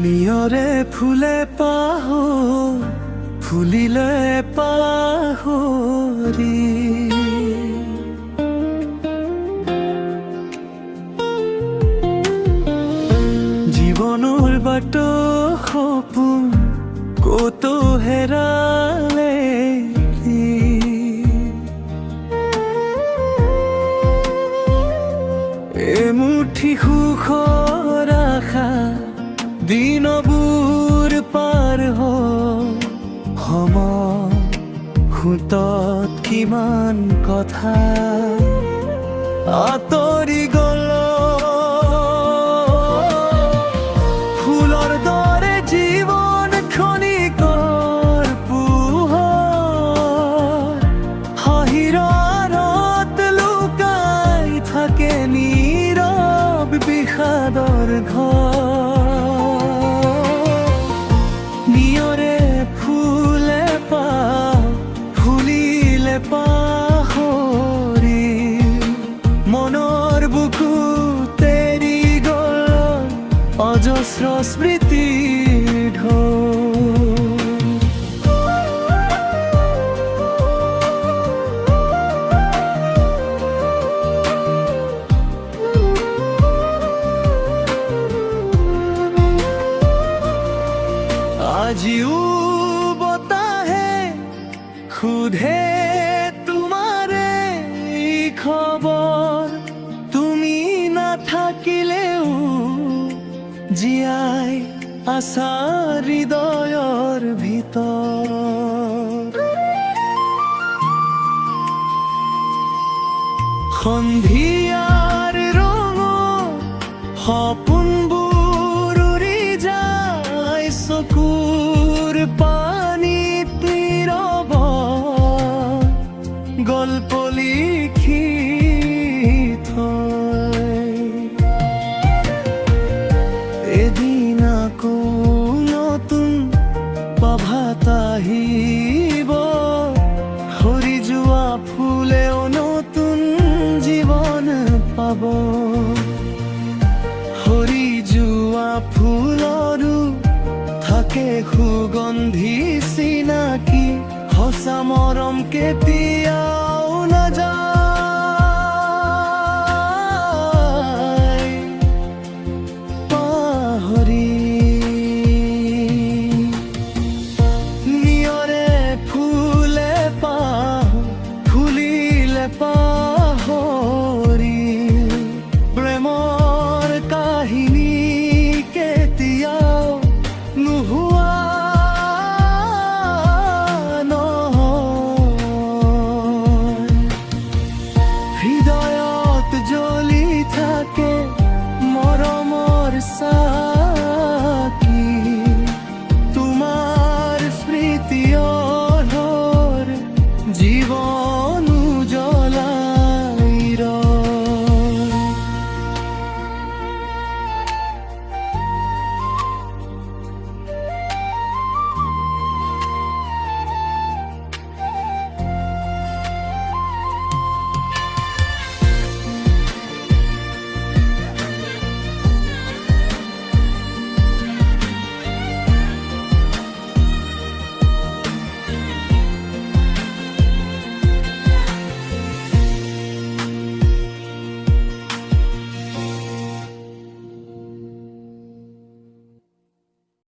নিয়ৰে ফুলে ফুলিলে পাহৰি জীৱনৰ বাট সপোন কত হেৰালে এমুঠি সুখৰ আশা দিনবোৰ পাৰ সময় সোঁতত কিমান কথা আঁতৰি গ'ল ফুলৰ দৰে জীৱন ক্ষণিকৰ পোহৰ হাঁহিৰ আঁৰত লুকাই থাকে নীৰৱ বিষাদৰ ঘৰ পাহৰি মনৰ বুকুত এৰি গ'ল অজস্ৰ স্মৃতিৰ ঢৌ আজিও বতাহে সুধে খবৰ তুমি নাথাকিলেও জীয়াই আছা হৃদয়ৰ ভিতৰ সন্ধিয়াৰ ৰঙত সপোনবোৰ উৰি যায় চকুৰ পানীত নীৰৱ গল্প লিখি এদিন আকৌ নতুন প্ৰভাত আহিব সৰি যোৱা ফুলেও নতুন জীৱন পাব সৰি যোৱা ফুলৰো থাকে সুগন্ধি চিনাকি সঁচা মৰম কেতিয়া